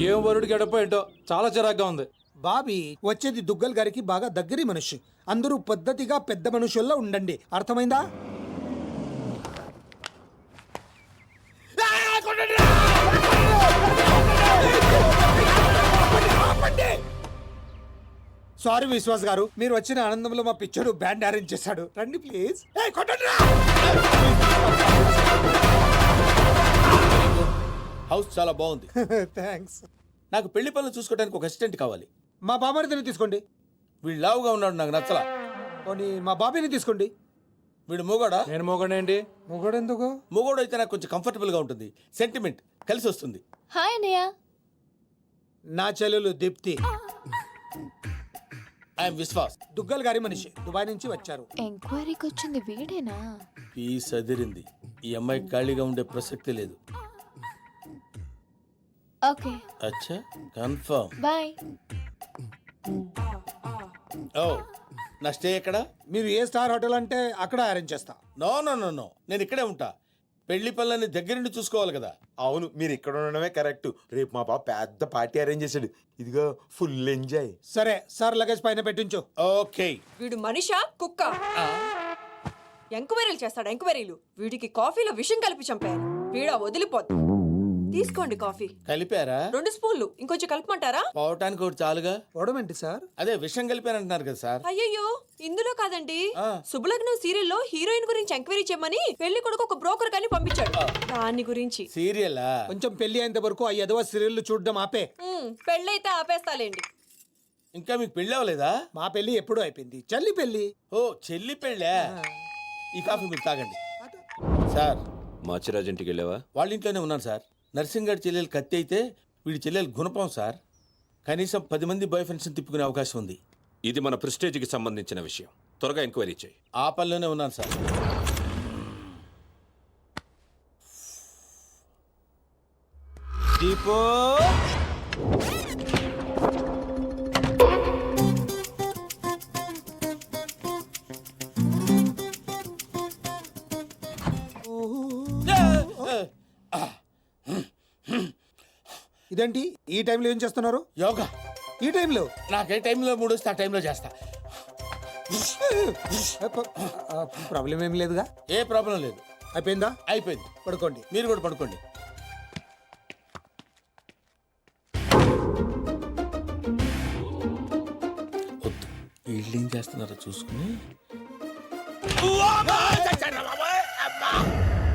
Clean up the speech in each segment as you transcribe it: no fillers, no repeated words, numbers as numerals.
ఏం వరుడికి ఎడపో ఏంటో చాలా చిరాగ్గా ఉంది. బాబీ వచ్చేది దుగ్గల్ గారికి బాగా దగ్గరి మనిషి. అందరూ పద్ధతిగా పెద్ద మనుషుల్లో ఉండండి, అర్థమైందా? సారీ విశ్వాస్ గారు, మీరు వచ్చిన ఆనందంలో మా పిచ్చోడు బ్యాండ్ అరేంజ్ చేశాడు. రండి ప్లీజ్. హౌస్ చాలా బాగుంది. థ్యాంక్స్. నాకు పెళ్లి పనులు చూసుకోవడానికి ఒక అసిస్టెంట్ కావాలి. మా బామ్మరిదిని తీసుకోండి. వీడు లావుగా ఉన్నాడు, నాకు నచ్చలా. పోనీ మా బాబీని తీసుకోండి. వీడు మూగోడా? నేను మొగనేంటి? మొగడు ఎందుకు? మూగోడు అయితే నాకు కొంచెం కంఫర్టబుల్ గా ఉంటుంది, సెంటిమెంట్ కలిసి వస్తుంది. హాయ్ అన్నయ్య. నా చెల్లెలు దీప్తి. ఐఎమ్ విశ్వాస్. దుగ్గల్ గారి మనిషి, దుబాయ్ నుంచి వచ్చారు. ఎంక్వైరీకి వచ్చింది వీడేనా? పీస్ అదిరింది. ఈ అమ్మాయి ఖాళీగా ఉండే ప్రసక్తి లేదు. ఓకే అచ్చా, కన్ఫర్మ్. బాయ్. ఓ, నా స్టే ఎక్కడ? మీరు ఏ స్టార్ హోటల్ అంటే అక్కడ అరేంజ్ చేస్తా. నో నో నో నో, నేను ఇక్కడే ఉంటా. పెళ్లి పనులని దగ్గరుండి చూసుకోవాలి కదా. అవును, మీరు ఇక్కడ ఉండడమే కరెక్ట్. రేపు మా బాబు పెద్ద పార్టీ అరేంజ్ చేశాడు. ఇదిగో ఫుల్ ఎంజాయ్. సరే సార్, లగేజ్ పైన పెట్టించు. ఓకే. వీడు మనిషా కుక్క? ఎంక్వైరీలు చేస్తాడు, ఎంక్వైరీలు. వీడికి కాఫీలో విషం కలిపి చంపాను. వీడ వదిలిపోద్దు. తీసుకోండి కాఫీ. కలిపారా? 2 స్పూన్లు. ఇంకొంచెం కలపమంటారా? పోవటానికి ఒకటి చాలుగా. ఓడమేంటి సార్? అదే విషయం కలిపారంటున్నారు కదా సార్. అయ్యయ్యో, ఇందులో కాదండి. ఆ. శుభలగ్నం సీరియల్లో హీరోయిన్ గురించి ఎంక్వైరీ చేయమని పెళ్లి కొడుకు ఒక బ్రోకర్ కానీ పంపించాడు. దాని గురించి. సీరియలా? కొంచెం పెళ్లి అయ్యేంత వరకు ఆ ఎదవ సీరియల్ చూడడం ఆపే. పెళ్ళైతే ఆపేస్తాలేండి. ఇంకా మీకు పెళ్లి అవ్వలేదా? మా పెళ్లి ఎప్పుడూ అయిపోయింది. చెల్లి పెళ్లి. ఓ, చెల్లి పెళ్ళా? ఈ కాఫీ మీరు తాగండి. సార్, మాచిరాజంటికి వెళ్ళావా? వాళ్ళ ఇంట్లోనే ఉన్నాను సార్. నర్సింగ్ గారి చెల్లెలు కత్తి అయితే వీడి చెల్లెలు గుణపం సార్. కనీసం 10 మంది బాయ్ ఫ్రెండ్స్ని తిప్పుకునే అవకాశం ఉంది. ఇది మన ప్రెస్టేజ్కి సంబంధించిన విషయం. త్వరగా ఎంక్వైరీ చేయి. ఆ పనిలోనే ఉన్నాను సార్. దీపో, ఇదేంటి ఈ టైంలో ఏం చేస్తున్నారు? యోగా. ఈ టైంలో? నాకు ఏ టైంలో మూడు వస్తే ఆ టైంలో చేస్తా. ప్రాబ్లం ఏం లేదుగా? ఏ ప్రాబ్లం లేదు. అయిపోయిందా? అయిపోయింది. పడుకోండి. మీరు కూడా పడుకోండి. వద్దు, వీళ్ళు ఏం చేస్తున్నారో చూసుకుని.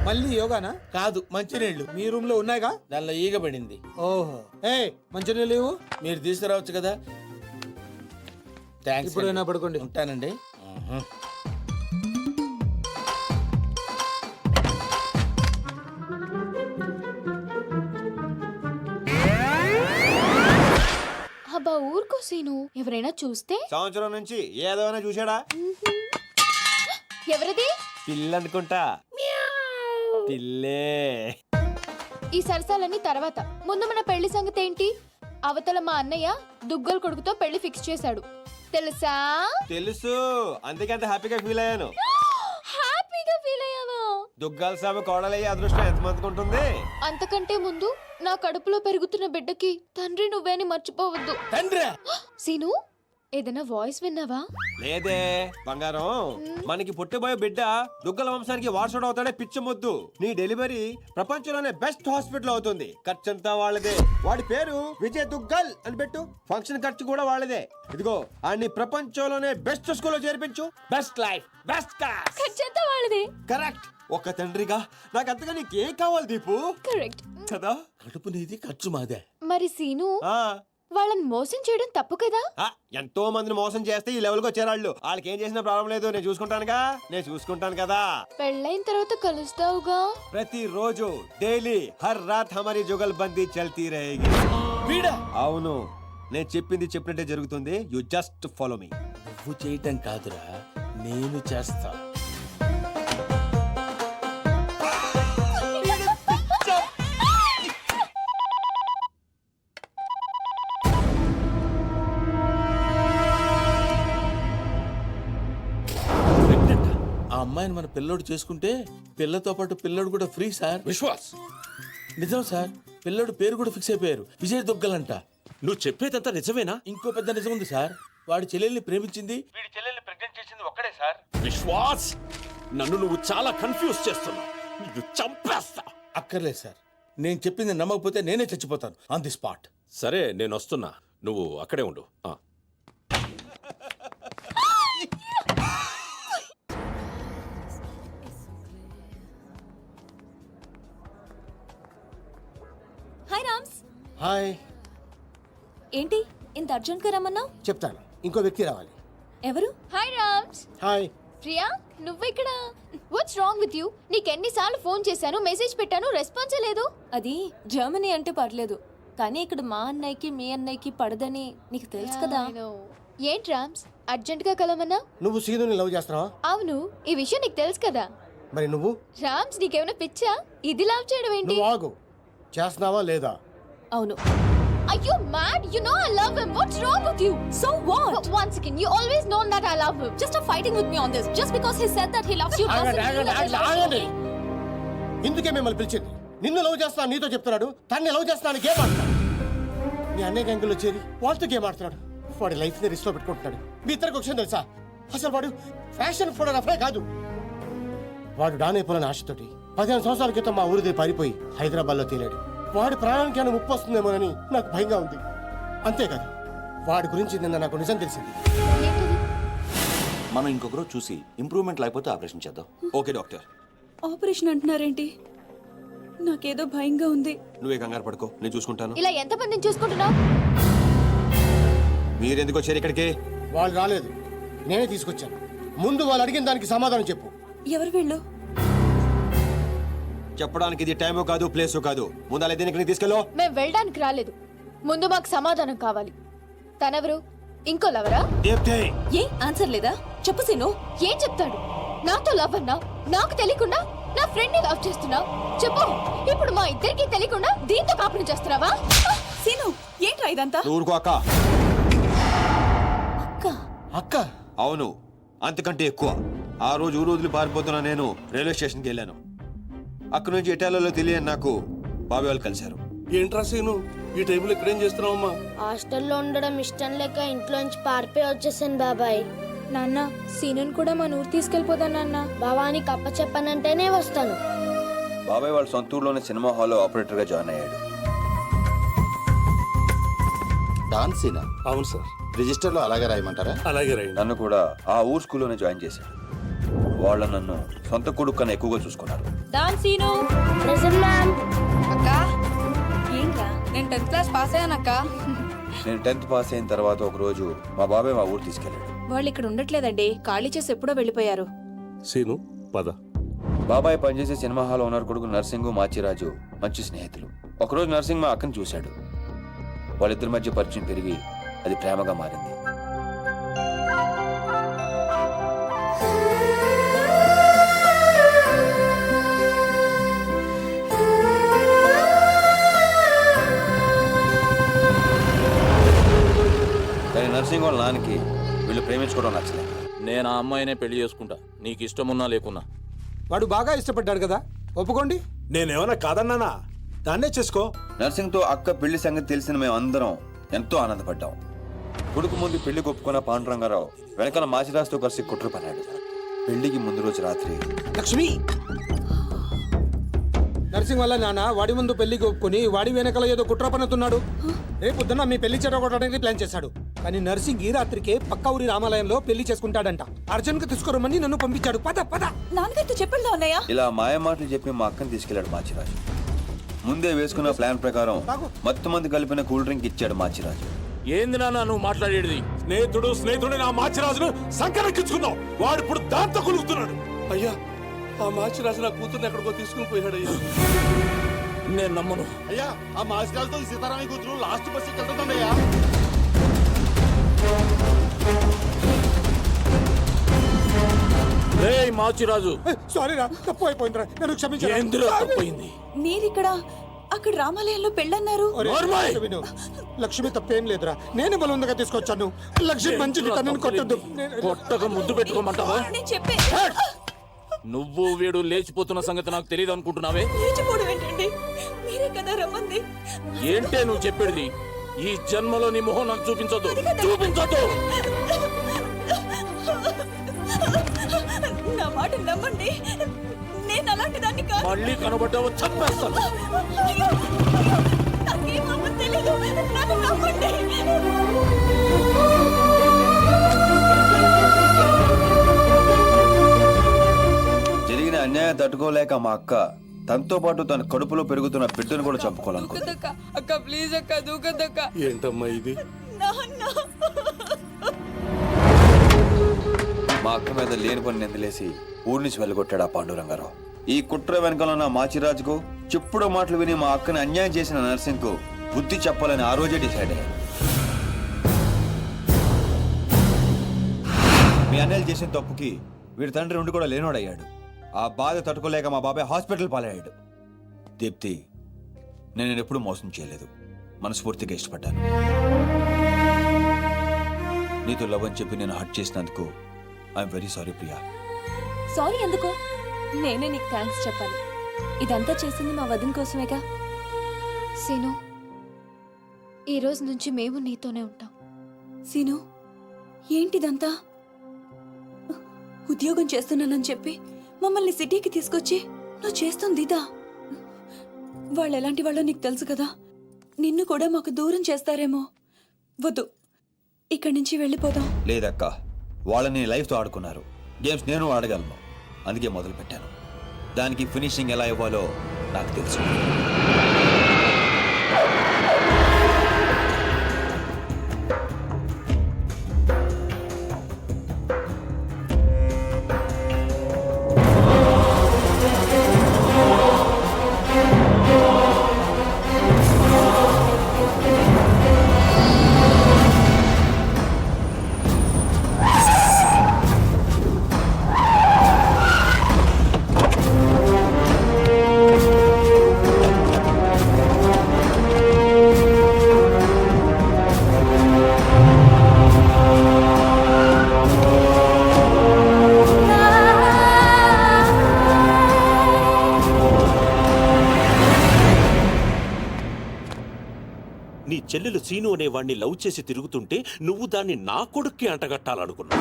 మళ్ళీ యోగానా? కాదు, మంచినీళ్ళు. మీ రూమ్ లో ఉన్నాయిగా? దానిలో ఈగ పడింది. ఓహో, ఏ మంచినీళ్ళు లేవు? మీరు తీసుకురావచ్చు కదా. థ్యాంక్స్. ఇప్పుడైనా పడుకోండి. ఉంటానండి. అబ్బా ఊరుకో సీను, ఎవరైనా చూస్తే? సంవత్సరం నుంచి ఏదైనా చూసాడా? ఎవరిది? పిల్ల అనుకుంటా. పిల్లే. ఈ సరసాలన్నీ తర్వాత. ముందు మన పెళ్లి సంగతి ఏంటి? అవతల మా అన్నయ్య దుగ్గల్ కొడుకుతో పెళ్లి ఫిక్స్ చేశాడు, తెలుసా? తెలుసు, అందుకే అంత హ్యాపీగా ఫీల్ అయ్యాను. హ్యాపీగా ఫీల్ అయ్యావా? దుగ్గాల సాబు కోడలయ్యే అదృష్టం ఎంతమందికి ఉంటుంది? అంతకంటే ముందు నా కడుపులో పెరుగుతున్న బిడ్డకి తండ్రి నువ్వేని మర్చిపోవద్దు. తండ్రి? సీను, ఏదైనా వాయిస్ విన్నావా? లేదే బంగారం, మనకి పుట్టబోయే బిడ్డ దుగ్గల వంశానికి వారసుడు అవుతాడే పిచ్చి మొద్దు. నీ డెలివరీ ప్రపంచంలోనే బెస్ట్ హాస్పిటల్ అవుతుంది. ఖర్చంతా వాళ్ళదే. వాడి పేరు విజయ్ దుగ్గల్ అని పెట్టు. ఫంక్షన్ ఖర్చు కూడా వాళ్ళదే. ఇదిగో, అన్ని ప్రపంచంలోనే బెస్ట్ స్కూల్లో చేర్పించు. Best life, best class. ఖర్చంతా వాళ్ళదే. కరెక్ట్. ఒక తండ్రిగా నాకు అంతగా నీకేం కావాలి దీపు? కరెక్ట్ కదా. కడుపు నీది, ఖర్చు మాదే. మరి సీను, వాళ్ళని మోసం చేయడం తప్పు కదా? ఎంతో మందిని మోసం చేస్తే ఈ లెవెల్కి వచ్చారాళ్ళు. వాళ్ళకి ఏం చేసినా ప్రాబ్లం లేదు, నేను చూసుకుంటానుగా. నేను చూసుకుంటాను కదా. పెళ్ళైన తర్వాత కలుస్తావుగా? ప్రతిరోజు డైలీ హర్ రాత్ హమారీ జుగల్బందీ చల్తీ రహేగి. వీడా? అవును, నేను చెప్పింది చెప్పినట్టే జరుగుతుంది. You just follow me. నువ్వు చేయటం కాదురా, నేను చేస్తా. ఆ అమ్మాయిని మన పిల్లోడు చేసుకుంటే పిల్లతో పాటు పిల్లోడు కూడా ఫ్రీ సార్. విశ్వాస్, నిజం సార్. పిల్లడు పేరు కూడా ఫిక్స్ అయిపోయారు, విజయ్ దుగ్గలంట. నువ్వు చెప్పేదంతా నిజమేనా? ఇంకో పెద్ద నిజం ఉంది సార్. వాడి చెల్లెల్ని ప్రేమించింది, వీడి చెల్లెల్ని ప్రెగ్నెంట్ చేసింది ఒక్కడే సార్. విశ్వాస్, నన్ను నువ్వు చాలా కన్ఫ్యూజ్ చేస్తున్నావు. నిన్ను చంపేస్తా. అక్కర్లేదు సార్, నేను చెప్పింది నమ్మకపోతే నేనే చచ్చిపోతాను ఆన్ ది స్పాట్. సరే, నేను వస్తున్నా, నువ్వు అక్కడే ఉండు. హాయ్ రామ్స్. హాయ్. ఏంటి ఇంత అర్జెంట్గా రమ్మన్నావు? చెప్తాను, ఇంకో వ్యక్తి రావాలి. ఎవరు? హాయ్ రామ్స్. హాయ్. ప్రియా, నువ్వెక్కడ? What's wrong with you? నీకెన్నిసార్లు ఫోన్ చేశాను, మెసేజ్ పెట్టాను, రెస్పాన్సే లేదు. అది జర్మనీ అంటే పర్లేదు, కానీ ఇక్కడ మా అన్నయ్యకి మీ అన్నయ్యకి పడదని నీకు తెలుసు కదా. ఏంటి రామ్స్, అర్జెంట్ గా కలవమన్నా? నువ్వు సీనుని లవ్ చేస్తున్నావా? అవును, ఈ విషయం నీకు తెలుసు కదా. మరి నువ్వు? రామ్స్, నీకేమైనా పిచ్చా? ఇది లవ్ చేయడం ఏంటి? నువ్వు ఆగు. చేస్తున్నావా లేదా? అవును. Are you mad? You know I love him. What's wrong with you? So what? One second. You always known that I love him. Just stop fighting with me on this. Just because he said that he loves you doesn't mean that he loves you. ఇందుకే మిమ్మల్ని పిలిచింది. నిన్ను love చేస్తాను నీతో చెప్తున్నాడు, తన్ని love చేస్తాను game ఆడుతున్నాడు. మీ అన్నయ్య గంగుల్లో చేరి వాళ్ళతో గేమ్ ఆడుతున్నాడు. వాడి లైఫ్ ని రిస్క్ లో పెట్టుకుంటున్నాడు. మీ ఇద్దరికి విషయం తెలుసా? అసలు వాడు ఫ్యాషన్ ఫోటోగ్రాఫరే కాదు. వాడు డాన్ అయిపోయిన ఆశతోటి 15 సంవత్సరాల క్రితం మా ఊరిదే పారిపోయి హైదరాబాద్ లో తేలాడు. వాడి ప్రాణానికి ఏమైనా ముప్పు వస్తుందేమోనని నాకు భయంగా ఉంది. అంతేకాదు, వాడి గురించి నిన్న నాకు నిజం తెలిసింది. మనం ఇంకొకరు చూసి ఇంప్రూవ్మెంట్ లేకపోతే ఆపరేషన్ చేద్దాం. Okay doctor. ఆపరేషన్ అంటున్నారేంటి? నాకేదో భయంగా ఉంది. నువ్వే కంగారు పడుకో, నేను చూసుకుంటాను. ఇలా ఎంతమందిని చూసుకుంటున్నావు? మీరెందుకు వచ్చారు ఇక్కడికి? వాళ్ళు రాలేదు, నేనే తీసుకొచ్చాను. ముందు వాళ్ళు అడిగిన దానికి సమాధానం చెప్పు. ఎవరు వీళ్ళు? చెప్పడానికి ఇది టైమో కాదు, ప్లేసో కాదు. ముందు అలా దీనికి తీసుకెళ్ళో. మేము వెళ్ళడానికి రాలేదు, ముందు మాకు సమాధానం కావాలి. తనెవరు? ఇంకో లవరా? ఏ ఆన్సర్ లేదా? చెప్పు సీను. ఏం చెప్తాడు? నాతో లవ్ అన్నా, నాకు తెలియకుండా నా ఫ్రెండ్ ని లవ్ చేస్తున్నావు. చెప్పు, ఇప్పుడు మా ఇద్దరికి తెలియకుండా దీంతో కాపురం చేస్తున్నావా? సీను, ఏంట్రా ఇదంతా? ఊరుకో అక్క. అక్క. అక్క? అవును, అంతకంటే ఎక్కువ. ఆ రోజు ఊరు వదిలి పారిపోతున్నా నేను రైల్వే స్టేషన్కి వెళ్ళాను. అక్కడి నుంచి ఇటాలియాలో తెలియని నాకు బాబాయ్ వాళ్ళు కలిశారు. ఏంట్రా సీను, ఈ టైంలో ఇక్కడేం చేస్తున్నావమ్మా? హాస్టల్లో ఉండడం ఇష్టం లేక ఇంట్లోంచి పారిపోయి వచ్చేసాను బాబాయ్. నాన్న, సీనుని కూడా మన ఊరు తీసుకెళ్ళిపోదా నాన్న? బావాని కప్ప చెప్పనంటేనే వస్తాను. బాబాయ్ వాళ్ళ సొంత ఊర్లోనే సినిమా హాల్లో ఆపరేటర్గా జాయిన్ అయ్యాడు. డాన్సీనా? అవును సార్. రిజిస్టర్లో అలాగే రాయమంటారా? అలాగే రైట్. నన్ను కూడా ఆ ఊరు స్కూల్లోనే జాయిన్ చేశాడు. వాళ్ళ నన్ను సొంత కొడుకు కన్నా ఎక్కువగా చూసుకున్నారు. డాన్ సీను. Present ma'am. అక్క, ఏంట్రా? నేను 10th క్లాస్ పాస్ అయ్యానక్క. నేను 10th పాస్ అయిన తర్వాత ఒక రోజు మా బాబాయ్ మా ఊరు తీసుకెళ్ళాడు. వాళ్ళు ఇక్కడ ఉండట్లేదండి, ఖాళీ చేసి ఎప్పుడో వెళ్ళిపోయారు. సీను పద. బాబాయ్ పనిచేసే సినిమా హాల్ ఓనర్ కొడుకు నర్సింగ్, మాచిరాజు మంచి స్నేహితులు. ఒకరోజు నర్సింగ్ మా అక్కను చూశాడు. వాళ్ళిద్దరి మధ్య పరిచయం పెరిగి అది ప్రేమగా మారింది. కానీ నర్సింగ్ వాళ్ళ నాన్నకి వీళ్ళు ప్రేమించుకోవడం నచ్చలేదు. నేను ఆ అమ్మాయినే పెళ్లి చేసుకుంటా, నీకు ఇష్టమున్నా లేకున్నా. వాడు బాగా ఇష్టపడ్డాడు కదా, ఒప్పుకోండి. నేనేమన్నా కాదన్నానా? దాన్నే చేసుకో. నర్సింగ్తో అక్క పెళ్లి సంగతి తెలిసిన మేము అందరం ఎంతో ఆనందపడ్డాం. కొడుకు ముందు పెళ్లి ఒప్పుకున్న పాండురంగారావు వెనకాల మాచిరాజుతో కలిసి కుట్ర పన్నాడు. పెళ్లికి ముందు రోజు రాత్రి లక్ష్మి, నర్సింగ్ వల్ల నాన్న వాడి ముందు పెళ్లికి ఒప్పుకొని వాడి వెనకాల ఏదో కుట్ర పన్నుతున్నాడు. రేపొద్దున మీ పెళ్లి చెడగొట్టడానికి ప్లాన్ చేశాడు. కానీ నర్సింగ్ ఈ రాత్రికే పక్క ఊరి రామాలయంలో పెళ్లి చేసుకుంటాడంట. అర్జున్ కు తీసుకురమ్మని నన్ను పంపించాడు. పద పద. నాన్నగారితో చెప్పండి అన్నయ్య. ఇలా మాయ మాటలు చెప్పి మా అక్కని తీసుకెళ్లాడు మాచిరాజు. ముందే వేసుకున్న ప్లాన్ ప్రకారం మొత్తం మంది కలిపిన కూల్ డ్రింక్ ఇచ్చాడు మాచిరాజు. ఏంది నాన్న నువ్వు మాట్లాడేది? స్నేహితుడు నా మాచిరాజును సంకరెక్కించుకున్నావు. వాడు ఇప్పుడు దాంతో కొలుగుతున్నాడు. అయ్యా, ఆ మాచిరాజు నా కూతుర్ని ఎక్కడికో తీసుకుని పోయాడు. అయ్యా, నేను నమ్మను. అయ్యా, ఆ మాసిరాజుతో సీతారామయ్య కూతురు లాస్ట్ బస్సు వెళ్తుందయ్యా. రేయ్ మాచిరాజు, సారీ రా, తప్పు అయిపోయిందిరా, నన్ను క్షమించు. ఏందిరా తప్పయింది? మీరిక్కడ, అక్కడ రామాలయంలో పెళ్ళన్నారు. విను, లక్ష్మి తప్పేం లేదురా, నేను బలవంతంగా తీసుకొచ్చాను. లక్ష్మి మంచిది, తనని కొట్టద్దు. కొట్టక ముద్దు పెట్టుకోమంటావా? నేను చెప్పే నువ్వు వీడు లేచిపోతున్న సంగతి నాకు తెలియదు అనుకుంటున్నావే? లేచిపోవడం ఏంటండి? మీరే కదా రమ్మంది. ఏంటే నువ్వు చెప్పేది? ఈ జన్మలో నీ మొహం నాకు చూపించొద్దు, చూపించొద్దు. నా మాట నమ్మండి, నేను అలాంటి దాన్ని కాదు. మళ్ళీ కనబడ్డావు చంపేస్తాను. అయ్యో, నాకేం అవ్వదు తెలీదు, నన్ను నమ్మండి. జరిగిన అన్యాయం తట్టుకోలేక మా అక్క తనతో పాటు తన కడుపులో పెరుగుతున్న బిడ్డను కూడా చంపుకోవాలనుకుంది. అక్క ప్లీజ్ అక్క, దూకద్దక్క. ఏంటమ్మా ఇది? మా అక్క మీద లేని పని నిందలేసి ఊరి నుంచి వెళ్ళగొట్టాడు ఆ పాండురంగారావు. ఈ కుట్ర వెనకాల ఉన్న మాచిరాజుకు చెప్పుడు మాటలు విని మా అక్కని అన్యాయం చేసిన నర్సింగ్కు బుద్ధి చెప్పాలని ఆ రోజే డిసైడ్ అయ్యాడు. మీ అన్నయ్యలు చేసిన తప్పుకి వీడి తండ్రి ఉండి కూడా లేనోడయ్యాడు. ఆ బాధ తట్టుకోలేక మా బాబాయ్ హాస్పిటల్ పాలయ్యాడు. దీప్తి, నేను ఎప్పుడూ మోసం చేయలేదు, మనస్ఫూర్తిగా ఇష్టపడ్డాను. నీతో లవ్ అని చెప్పి నేను హర్ట్ చేసినందుకు I'm very sorry Priya. Sorry ఎందుకు? నేనే నీకు థ్యాంక్స్ చెప్పాలి. ఇదంతా చేసింది మా వదిన కోసమేగా. సీను, ఈ రోజు నుంచి మేము నీతోనే ఉంటాం. సీను, ఏంటిదంతా? ఉద్యోగం చేస్తున్నానని చెప్పి మమ్మల్ని సిటీకి తీసుకొచ్చి నువ్వు చేస్తుంది ఇదా? వాళ్ళు ఎలాంటి వాళ్ళో నీకు తెలుసు కదా. నిన్ను కూడా మాకు దూరం చేస్తారేమో. వద్దు, ఇక్కడి నుంచి వెళ్ళిపోదాం. లేదక్క, వాళ్ళని లైఫ్తో ఆడుకున్నారు. గేమ్స్ నేను ఆడగలను, అందుకే మొదలు పెట్టాను. దానికి ఫినిషింగ్ ఎలా ఇవ్వాలో నాకు తెలుసు. నీ చెల్లెలు సీను అనేవాణ్ణి లవ్ చేసి తిరుగుతుంటే నువ్వు దాన్ని నా కొడుక్కి అంటగట్టాలనుకున్నా.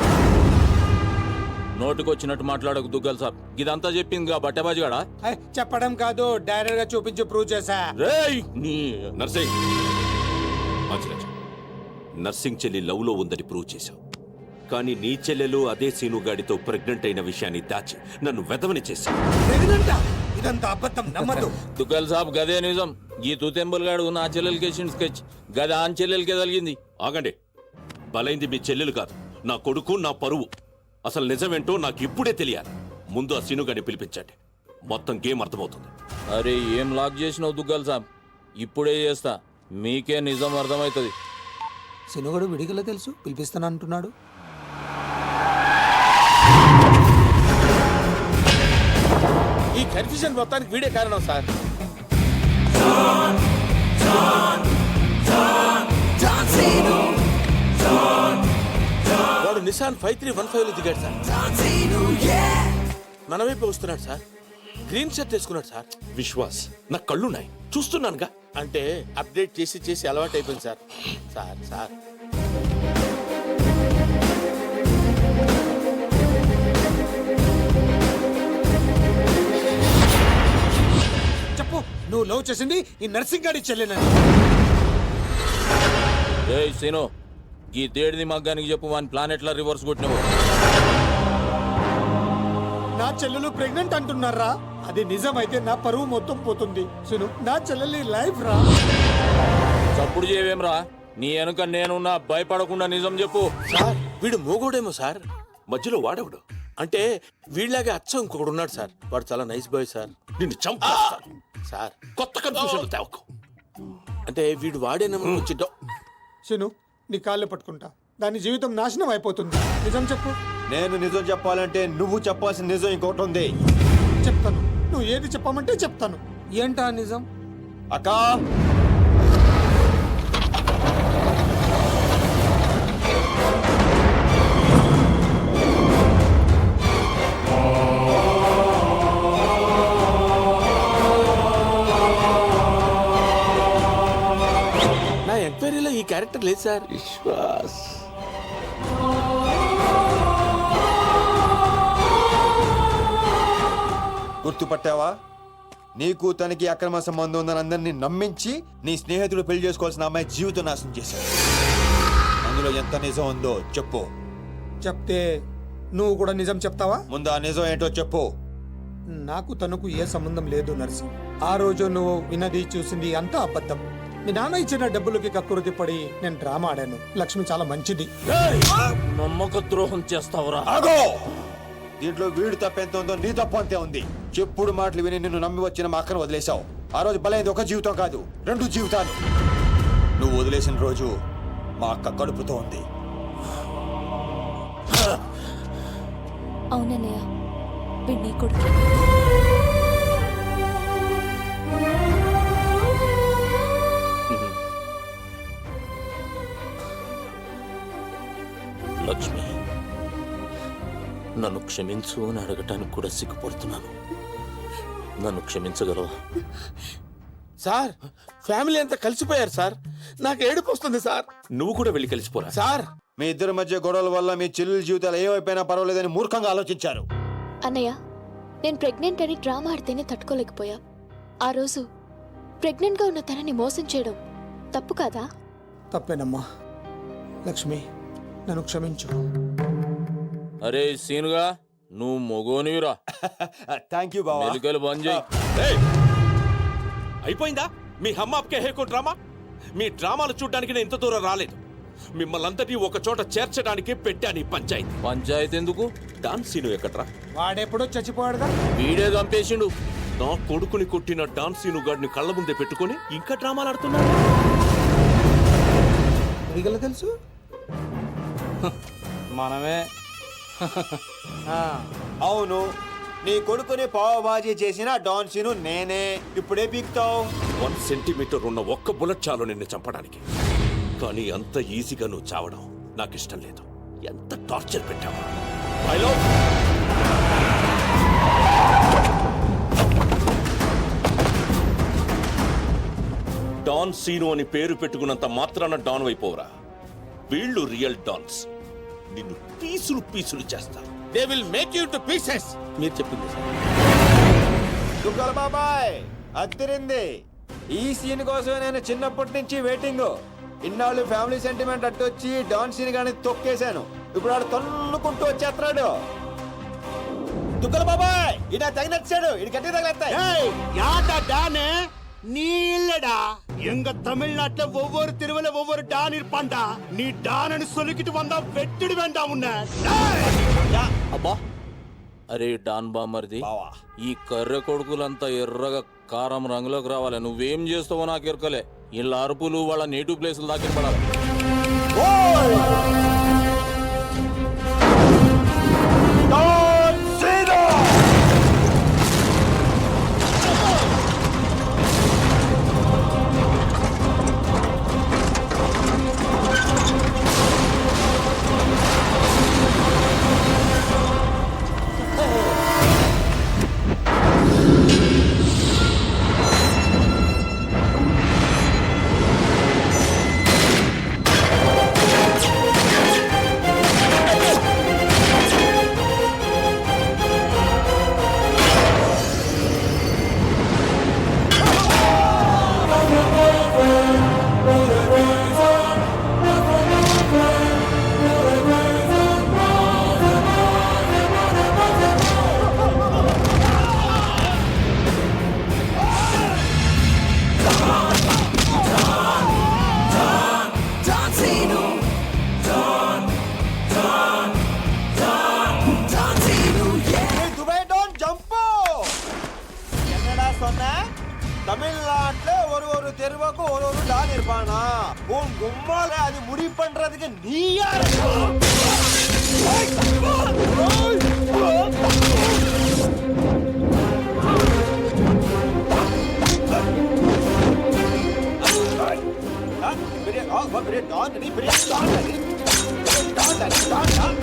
నోటికొచ్చినట్టు మాట్లాడకు దుగ్గల్ సాబ్. ఇదంతా చెప్పింది బట్టబాజిగాడా? చెప్పడం కాదు, డైరెక్ట్ గా చూపించి ప్రూవ్ చేశా. రేయ్ నీ నర్సింగ్, మాచిరాజు, నర్సింగ్ చెల్లి లవ్ లో ఉందని ప్రూవ్ చేశావు. కానీ నీ చెల్లెలు అదే సీను గాడితో ప్రెగ్నెంట్ అయిన విషయాన్ని దాచి నన్ను వెదవని చేశావు. ఇదంతా అబద్ధం, నమ్మదు. దుగ్గల్ సాబ్ గదే నిజం. ఈ తూతెంబుల్ గాడు నా చెల్లెలకి వేసిన స్కెచ్ గది ఆన్ చెల్లెలకే తగిలింది. ఆగండి, బలైంది మీ చెల్లెలు కాదు, నా కొడుకు, నా పరువు. అసలు నిజమేంటో నాకు ఇప్పుడే తెలియాలి. ముందు ఆ సీను గారిని పిలిపించండి, మొత్తం గేమ్ అర్థమవుతుంది. అరే ఏం లాక్ చేసినావు దుగ్గల్ సాబ్? ఇప్పుడే చేస్తా, మీకే నిజం అర్థమవుతుంది. సినుగడు విడిగల తెలుసు, పిలిపిస్తాను అంటున్నాడు. ఈ కన్ఫ్యూజన్ మొత్తానికి వీడే కారణం సార్. వాడు నిసాన్ 5315 దిగాడు సార్. మన వైపు వస్తున్నాడు సార్. గ్రీన్ షర్ట్ వేసుకున్నాడు సార్. విశ్వాస్, నా కళ్ళున్నాయి, చూస్తున్నానుగా. అంటే అప్డేట్ చేసి చేసి అలవాటు అయిపోయింది సార్. సార్ సార్ చెప్పు, నువ్వు లవ్ చేసింది ఈ నర్సింగ్ గాడి చెల్లెనని. ఏయ్ సీను, ఈ దేడిది మగ్గానికి చెప్పు, వాని ప్లాన్ ఎట్లా రివర్స్ కొట్టినావు? నా చెల్లెలు ప్రెగ్నెంట్ అంటున్నారా? అది నిజమైతే నా పరువు మొత్తం పోతుంది. సును, నా చెల్లెలి లైఫ్ రా. చప్పుడు చేయవేం రా? నీ వెనుక నేనున్నా, భయపడకుండా నిజం చెప్పు. సార్ వీడు మోగోడేమో సార్. మధ్యలో వాడెవడు? అంటే వీళ్ళలాగే అచ్చం ఇంకొకడు ఉన్నాడు సార్. వాడు చాలా నైస్ బాయ్ సార్. నిన్ను చంపేస్తాను సార్. కొత్త కన్ఫ్యూజన్ తేవకు. అంటే వీడు వాడేనేమో కొంచెం శను, నీ కాళ్ళు పట్టుకుంటా. దాని జీవితం నాశనం అయిపోతుంది. నిజం చెప్పు. నేను నిజం చెప్పాలంటే నువ్వు చెప్పాల్సిన నిజం ఇంకోటి ఉంది. చెప్తాను, నువ్వు ఏది చెప్పమంటే చెప్తాను. ఏంటా నిజం? అక్కా, స్టోరీలో ఈ క్యారెక్టర్ లేదు సార్. విశ్వాస్ గుర్తుపట్టావా? నీకు తనకి అక్రమ సంబంధం ఉందని అందరినీ నమ్మించి నీ స్నేహితుడు పెళ్లి చేసుకోవాల్సిన అమ్మాయి జీవితం నాశనం చేశాడు. అందులో ఎంత నిజం ఉందో చెప్పు. చెప్తే నువ్వు కూడా నిజం చెప్తావా? ముందు ఆ నిజం ఏంటో చెప్పు. నాకు తనకు ఏ సంబంధం లేదు నర్సింగ్. ఆ రోజు నువ్వు విన్నది చూసింది అంతా అబద్ధం. మీ నాన్న ఇచ్చిన డబ్బులకి కక్కురుతి పడి నేను డ్రామా ఆడాను. లక్ష్మి చాలా మంచిది. నమ్మక ద్రోహం చేస్తావురా? ఆగో! దీంట్లో వీడు తప్పెంత ఉందో నీ తప్పు అంతే ఉంది. చెప్పుడు మాటలు విని నిన్ను నమ్మి వచ్చిన మా అక్కను వదిలేశావు. ఆ రోజు బలైంది ఒక జీవితం కాదు, 2 జీవితాలు. నువ్వు వదిలేసిన రోజు మా అక్క కడుపుతో ఉంది. అవునన్నయ్య, వీడు నీ కొడుకు. లక్ష్మి, నన్ను క్షమించు అని అడగటానికి కూడా సిగ్గుపడుతున్నాను. నన్ను క్షమించగలవా? సార్ ఫ్యామిలీ అంతా కలిసిపోయారు సార్. నాకు ఏడుపు వస్తుంది సార్. నువ్వు కూడా వెళ్ళి కలిసిపోరా. సార్ మీ ఇద్దరి మధ్య గొడవల వల్ల మీ చెల్లెల జీవితాలు ఏమైపోయినా పర్వాలేదని మూర్ఖంగా ఆలోచించారు. అన్నయ్య, నేను ప్రెగ్నెంట్ అని డ్రామా ఆడితేనే తట్టుకోలేకపోయా. ఆ రోజు ప్రెగ్నెంట్గా ఉన్న తనని మోసం చేయడం తప్పు కాదా? తప్పేనమ్మా. లక్ష్మి, నన్ను క్షమించు. అరే సీనుగా, నువ్వు మొగోనివిరా. థ్యాంక్ యూ బావా. మెలికలు బంద్ చేయి. ఏయ్! అయిపోయిందా మీ హమ్మాప్కే హేకో డ్రామా? మీ డ్రామాలు చూడ్డానికి నేను ఇంత దూరం రాలేదు. మిమ్మల్ని అందరినీ ఒక చోట చేర్చడానికి పెట్టాను ఈ పంచాయతీ. పంచాయతీ ఎందుకు? డాన్ సీను ఎక్కడ్రా? వాడెప్పుడో చచ్చిపోయాడుగా. వీడే చంపేసిండు. నా కొడుకుని కొట్టిన డాన్ సీను గాడిని కళ్ళ ముందే పెట్టుకొని ఇంకా డ్రామాలు ఆడుతున్నాడు. అడిగల తెలుసు మనమే. అవును, నీ కొడుకుని పావబాజీ చేసిన డాన్ సీను నేనే. ఇప్పుడే పీక్తావు. 1 సెంటీమీటర్ ఉన్న ఒక్క బుల్లెట్ చాలు నిన్ను చంపడానికి. కానీ అంత ఈజీగా నువ్వు చావడం నాకు ఇష్టం లేదు. ఎంత టార్చర్ పెట్టావా? డాన్ సీను అని పేరు పెట్టుకున్నంత మాత్రాన డాన్ అయిపోవరా? వీళ్ళు రియల్ డాన్స్. నిన్ను పీసులు పీసులు చేస్తారు. They will make you to pieces. మీరు చెప్పింది సార్. దుగ్గల బాబాయ్, అద్దరింది. ఈ సీన్ కోసమే నేను చిన్నప్పటి నుంచి వెయిటింగ్. ఇన్నాళ్ళు ఫ్యామిలీ సెంటిమెంట్ అట్టొచ్చి డాన్ సీన్ గాని తొక్కేశాను. ఇప్పుడు ఆడు తన్నుకుంటూ వచ్చేస్తున్నాడు. దుగ్గల బాబాయ్, ఇడా తగినచ్చాడు. ఇది గట్టి తగిలేస్తాయి. நீ இல்லடா, எங்க தமிழ்நாட்டுல ஒவ்வொரு திருவிழா ஒவ்வொரு டான் இருப்பான்டா. நீ டான்னு சொல்லிக்கிட்டு வந்தா வெட்டிடு வேண்டாம் உன்னை. అబ్బా, అరే డాన్ బామర్ది, బావా. ఈ కర్రె కొడుకులంతా ఎర్రగా కారం రంగులోకి రావాలి. నువ్వేం చేస్తావో నాకు ఎరకలే. ఇలా అరుపులు వాళ్ళ నేటివ్ ప్లేసులు దాకా పడాలి. தமிழ்நாட்டுல ஒரு தெருவுக்கு ஒரு டான் இருப்பானா? உன் கும்மால அது முடி பண்றதுக்கு நீ யாரு? பெரிய டான் நீ, பெரிய டான் நீ. டான்.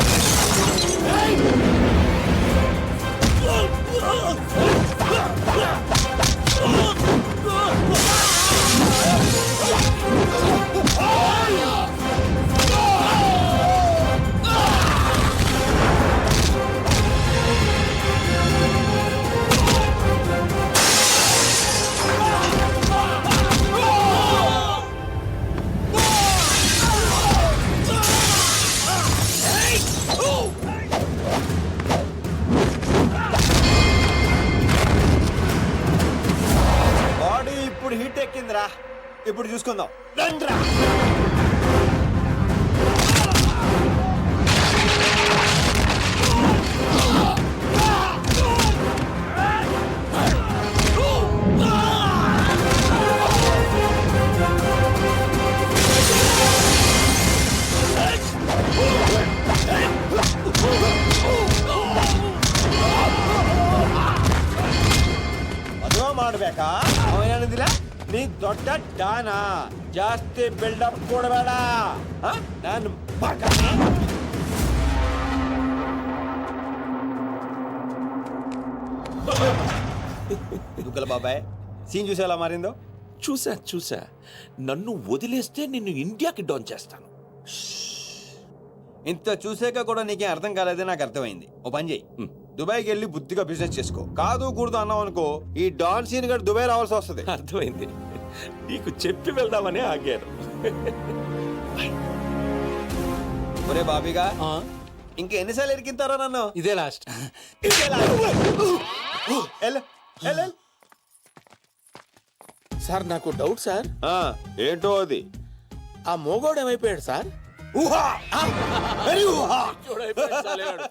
Oh! అప్పుడు చూసుకుందాం రండ్రా. ಮದುವೆ ಮಾಡ್ಬೇಕಾ ಅವನೇನಿದಿಲ್ಲ ನೀ ದೊಡ್ಡ ಡಾನ ಜಾಸ್ತಿ ಬಿಲ್ಡಪ್ ಕೊಡಬೇಡ ನಾನು దుగ్గల బాబాయ్ సీన్ చూసేలా మారిందో. చూసా నన్ను వదిలేస్తే నిన్ను ఇండియాకి డౌన్ చేస్తాను. ఇంత చూసాక కూడా నీకేం అర్థం కాలేదే నాకు అర్థమైంది. ఓ పని చేయి, దుబాయ్కి వెళ్ళి బుద్ధిగా బిజినెస్ చేసుకో. కాదు కూడదు అన్నావు అనుకో ఈ డాన్ సీన్ గడు దుబాయ్ రావాల్సి వస్తుంది. అర్థమైంది. నీకు చెప్పి వెళ్దామని ఆగాను. ఒరే బాబీగా ఇంకా ఎన్నిసార్లు ఎరికింతారో నన్ను. ఇదే లాస్ట్. సార్ నాకు డౌట్ సార్, ఏంటో అది. ఆ మోగోడు ఏమైపోయాడు సార్? ఊహా చూడైపోయాడు, చాలేవాడు.